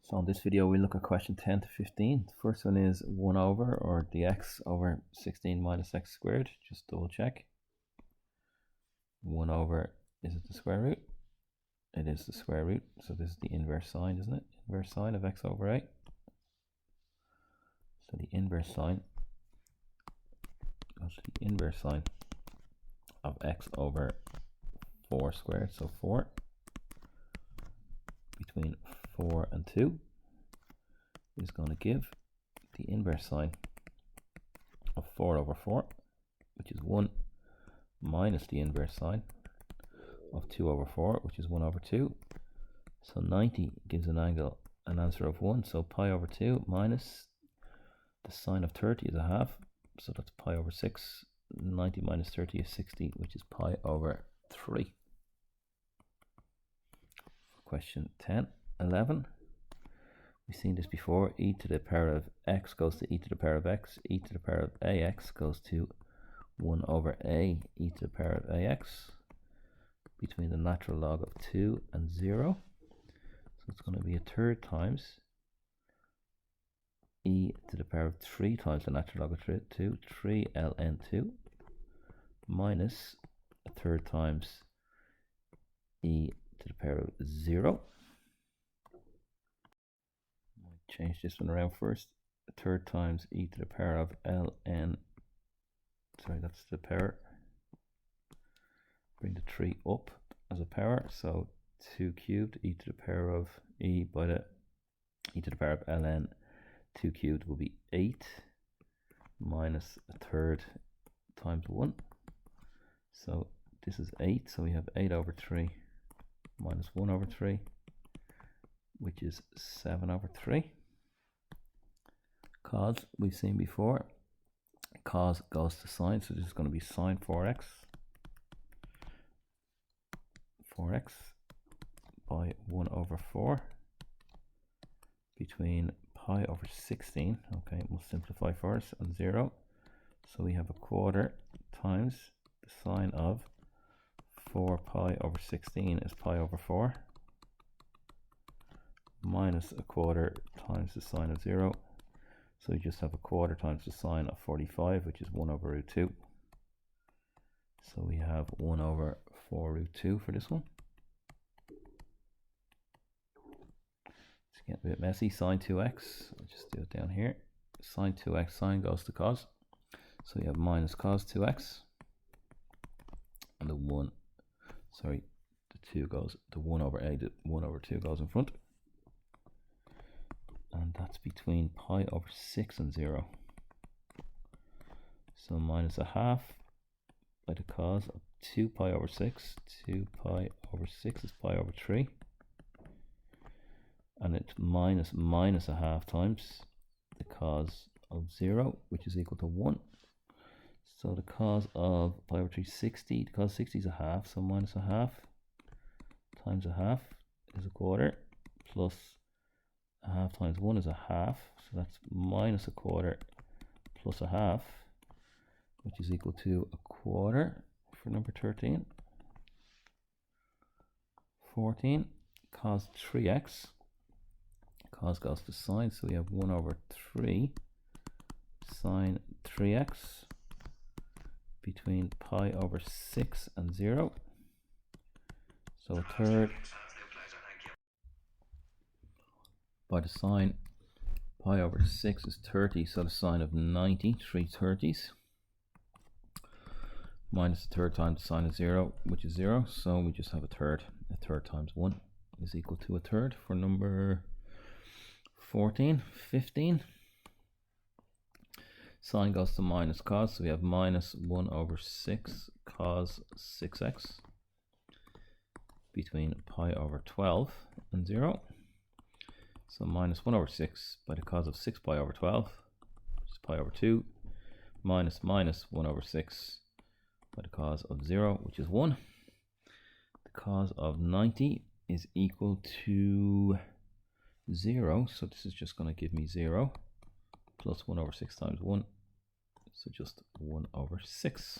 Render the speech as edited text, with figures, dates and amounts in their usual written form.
So in this video we look at question 10 to 15. The first one is 1 over, or dx over 16 minus x squared. Just double check. 1 over, is it the square root? It is the square root, so this is the inverse sign, isn't it? Inverse sign of x over a. So the inverse sign goes to the inverse sign of x over 4 squared, so 4 between 4 and 2 is going to give the inverse sign of 4 over 4, which is 1, minus the inverse sign of 2 over 4, which is 1 over 2. So 90 gives an answer of 1, so pi over 2 minus the sine of 30 is a half, so that's pi over 6. 90 minus 30 is 60, which is pi over 3. Question 10, 11. We've seen this before. E to the power of x goes to e to the power of x. E to the power of ax goes to 1 over a e to the power of ax between the natural log of 2 and 0. So it's going to be a third times e to the power of 3 times the natural log of 2, 3 ln 2, minus a third times e to the power of 0. Change this one around first. A third times e to the power of ln, sorry, that's the power. Bring the 3 up as a power, so 2 cubed e to the power of e by the e to the power of ln 2 cubed will be 8 minus a third times 1. So this is 8, so we have 8 over 3 minus 1 over 3, which is 7 over 3. Cos, we've seen before, cos goes to sine, so this is going to be sine 4x by 1 over 4 between pi over 16, okay, we'll simplify first, and 0. So we have a quarter times the sine of 4 pi over 16 is pi over 4, minus a quarter times the sine of 0. So we just have a quarter times the sine of 45, which is 1 over root 2. So we have 1 over 4 root 2 for this one. It's getting a bit messy. Sine 2x, I'll just do it down here. Sine 2x, sine goes to cos. So we have minus cos 2x. And the 1, sorry, the 2 goes, the 1 over a, the 1 over 2 goes in front. And that's between pi over 6 and 0. So minus a half by the cos of 2 pi over 6. 2 pi over 6 is pi over 3. And it's minus a half times the cos of 0, which is equal to 1. So the cos of pi over 3 is 60. The cos of 60 is a half, so minus a half times a half is a quarter, plus a half times 1 is a half, so that's minus a quarter plus a half, which is equal to a quarter for number 13. 14, cos 3x. Cos goes to sine, so we have 1 over 3 sine 3x between pi over 6 and 0. So a third by the sine, pi over 6 is 30, so the sine of 90, 3 30s, minus a third times the sine of 0, which is 0, so we just have a third. A third times 1 is equal to a third for number 14. 15, sine goes to minus cos, so we have minus 1 over 6 cos 6x between pi over 12 and 0. So minus 1 over 6 by the cos of 6 pi over 12, which is pi over 2, minus 1 over 6 by the cos of 0, which is 1. The cos of 90 is equal to 0, so this is just going to give me 0, plus 1 over 6 times 1, so just 1 over 6.